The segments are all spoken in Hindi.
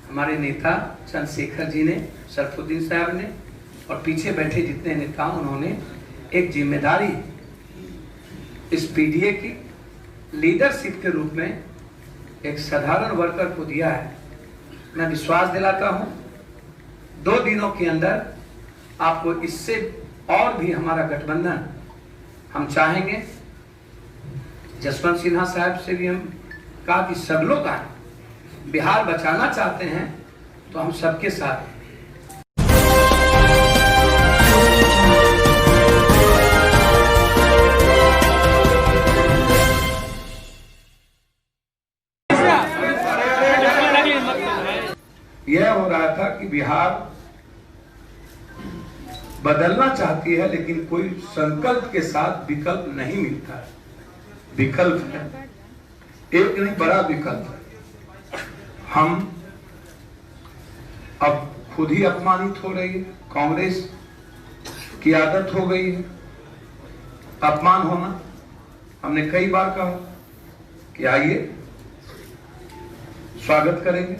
हमारे नेता चंद्रशेखर जी ने, सरफुद्दीन साहब ने और पीछे बैठे जितने नेता, उन्होंने एक जिम्मेदारी इस पीडीए की लीडरशिप के रूप में एक साधारण वर्कर को दिया है। मैं विश्वास दिलाता हूं 2 दिनों के अंदर आपको इससे और भी हमारा गठबंधन हम चाहेंगे। जसवंत सिन्हा साहब से भी हम कहा कि सब लोग आए, बिहार बचाना चाहते हैं तो हम सबके साथ। यह हो रहा था कि बिहार बदलना चाहती है लेकिन कोई संकल्प के साथ विकल्प नहीं मिलता है। विकल्प है एक नहीं, बड़ा विकल्प है। हम अब खुद ही अपमानित हो रही है, कांग्रेस की आदत हो गई है अपमान होना। हमने कई बार कहा कि आइए स्वागत करेंगे।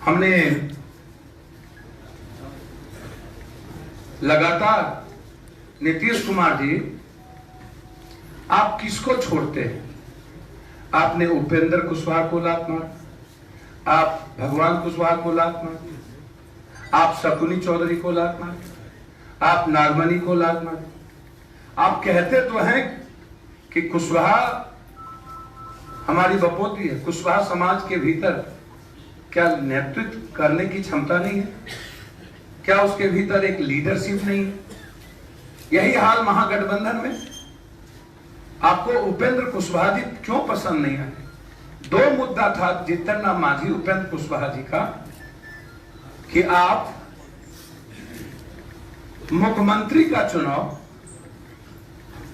हमने लगातार, नीतीश कुमार जी आप किसको छोड़ते हैं? आपने उपेंद्र कुशवाहा को लात मार, आप भगवान कुशवाहा को लात मार, आप शकुनी चौधरी को लात मार, आप नागमणि को लात मार। आप कहते तो हैं कि कुशवाहा हमारी बपोती है। कुशवाहा समाज के भीतर क्या नेतृत्व करने की क्षमता नहीं है? क्या उसके भीतर एक लीडरशिप नहीं है? यही हाल महागठबंधन में। आपको उपेंद्र कुशवाहा जी क्यों पसंद नहीं आए? 2 मुद्दा था जीतन राम मांझी, उपेंद्र कुशवाहा जी का, कि आप मुख्यमंत्री का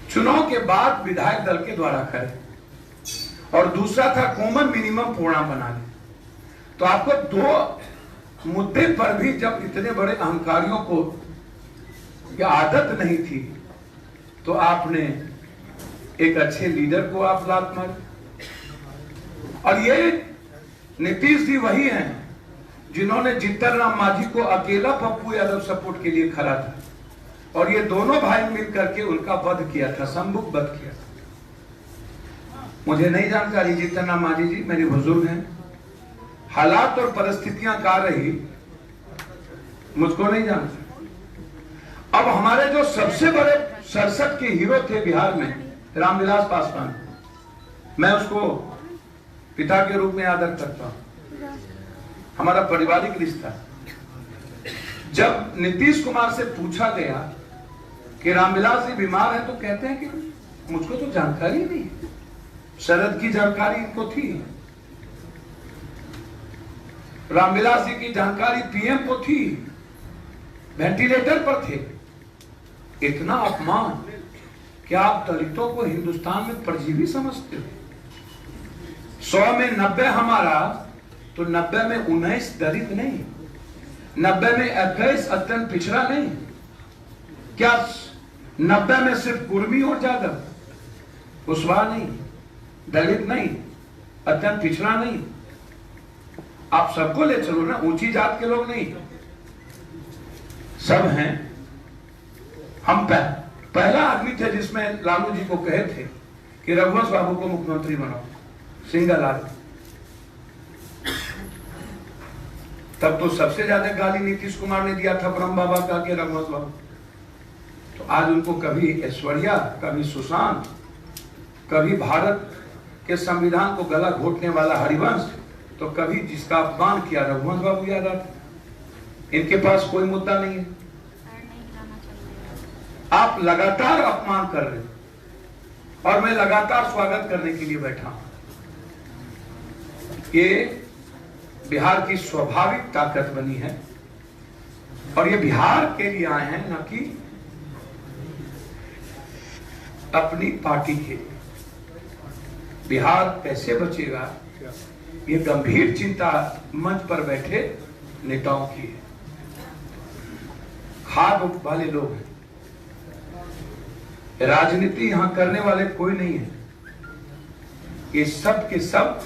चुनाव के बाद विधायक दल के द्वारा करें, और दूसरा था कॉमन मिनिमम प्रोग्राम बना लें। तो आपको 2 मुद्दे पर भी जब इतने बड़े अहंकारियों को यह आदत नहीं थी तो आपने एक अच्छे लीडर को आप लात मारे। और ये नीतीश जी वही हैं जिन्होंने जीतन राम मांझी को अकेला पप्पू यादव सपोर्ट के लिए खड़ा था, और ये दोनों भाई मिल करके उनका वध किया था, सम्मुख वध किया था। मुझे नहीं जानकारी, जीतन राम मांझी जी मेरे बुजुर्ग हैं, हालात और परिस्थितियां क्या रही मुझको नहीं जानता। अब हमारे जो सबसे बड़े 67 के हीरो थे बिहार में, रामविलास पासवान, मैं उसको पिता के रूप में आदर करता हूं, हमारा पारिवारिक रिश्ता। जब नीतीश कुमार से पूछा गया कि रामविलास जी बीमार है तो कहते हैं कि मुझको तो जानकारी नहीं है। शरद की जानकारी इनको थी, रामविलास जी की जानकारी पीएम को थी, वेंटिलेटर पर थे। इतना अपमान! क्या आप दलितों को हिंदुस्तान में परजीवी समझते हो? 100 में 90 हमारा, तो 90 में 19 दलित नहीं, 90 में 21 अत्यंत पिछड़ा नहीं। क्या 90 में सिर्फ कुर्मी और यादव, कुशवाहा नहीं, दलित नहीं, अत्यंत पिछड़ा नहीं? आप सबको ले चलो ना, ऊंची जात के लोग नहीं, सब हैं। हम पहला आदमी थे जिसमें लालू जी को कहे थे कि रघुवंश बाबू को मुख्यमंत्री बनाओ, सिंगल आदमी। तब तो सबसे ज्यादा गाली नीतीश कुमार ने दिया था ब्रह्म बाबा का के रघुवंश बाबू। तो आज उनको कभी ऐश्वर्या, कभी सुशांत, कभी भारत के संविधान को गला घोटने वाला हरिवंश, तो कभी जिसका अपमान किया रघुवंश बाबू याद आता। इनके पास कोई मुद्दा नहीं है। आप लगातार अपमान कर रहे हैं और मैं लगातार स्वागत करने के लिए बैठा हूं। ये बिहार की स्वाभाविक ताकत बनी है और ये बिहार के लिए आए हैं, न कि अपनी पार्टी के लिए। बिहार कैसे बचेगा, ये गंभीर चिंता मंच पर बैठे नेताओं की है। खाद वाले लोग हैं, राजनीति यहां करने वाले कोई नहीं है। ये सब के सब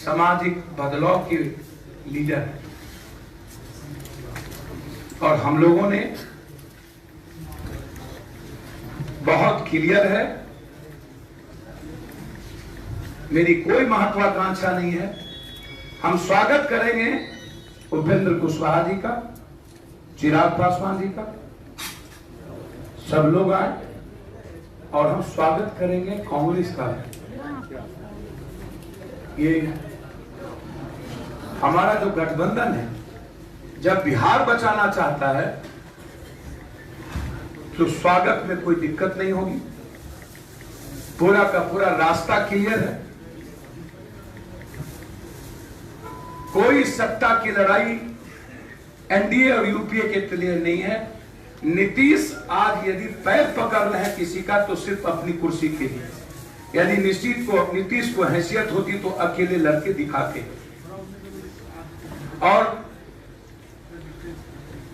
सामाजिक बदलाव के लीडर हैं और हम लोगों ने बहुत क्लियर है, मेरी कोई महत्वाकांक्षा नहीं है। हम स्वागत करेंगे उपेंद्र कुशवाहा जी का, चिराग पासवान जी का, सब लोग आए और हम स्वागत करेंगे कांग्रेस का। ये हमारा जो गठबंधन है, जब बिहार बचाना चाहता है तो स्वागत में कोई दिक्कत नहीं होगी। पूरा का पूरा रास्ता क्लियर है। कोई सत्ता की लड़ाई एनडीए और यूपीए के लिए नहीं है। नीतीश आज यदि पैर पकड़ रहे हैं किसी का तो सिर्फ अपनी कुर्सी के लिए। यदि नीतीश को हैसियत होती तो अकेले लड़के दिखाते। और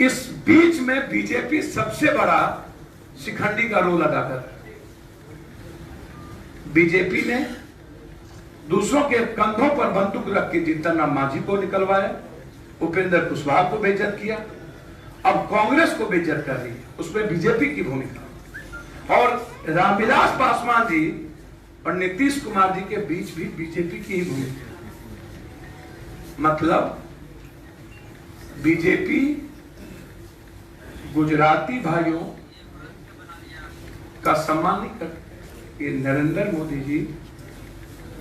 इस बीच में बीजेपी सबसे बड़ा शिखंडी का रोल अदा कर रही है। बीजेपी ने दूसरों के कंधों पर बंदूक रख के जीतन राम मांझी को निकलवाया, उपेंद्र कुशवाहा को बेइज्जत किया, अब कांग्रेस को बेइज्जत कर रही है। उसमें बीजेपी की भूमिका और रामविलास पासवान जी और नीतीश कुमार जी के बीच भी बीजेपी की ही भूमिका। मतलब बीजेपी गुजराती भाइयों का सम्मान नहीं करती। ये नरेंद्र मोदी जी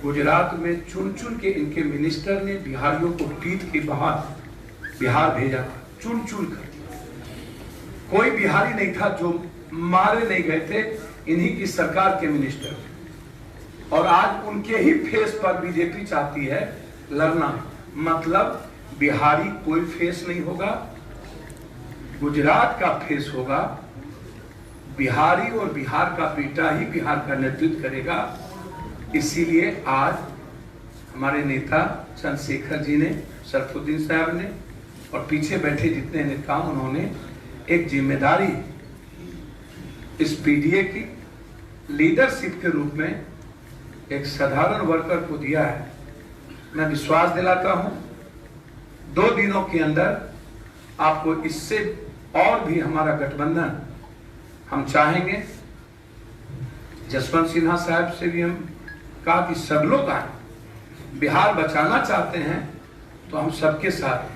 गुजरात में चुन चुन के इनके मिनिस्टर ने बिहारियों को पीट के बाहर बिहार भेजा था, चुन चुन कर। कोई बिहारी नहीं था जो मारे नहीं गए थे, इन्हीं की सरकार के मिनिस्टर। और आज उनके ही फेस पर बीजेपी चाहती है लड़ना। मतलब बिहारी कोई फेस नहीं होगा, गुजरात का फेस होगा। बिहारी और बिहार का बेटा ही बिहार का नेतृत्व करेगा। इसीलिए आज हमारे नेता चंद्रशेखर जी ने, सरफुद्दीन साहब ने और पीछे बैठे जितने नेता, उन्होंने एक जिम्मेदारी इस पीडीए की लीडरशिप के रूप में एक साधारण वर्कर को दिया है। मैं विश्वास दिलाता हूं 2 दिनों के अंदर आपको इससे और भी हमारा गठबंधन हम चाहेंगे। जसवंत सिन्हा साहब से भी हम कहा कि सब लोग आए, बिहार बचाना चाहते हैं तो हम सबके साथ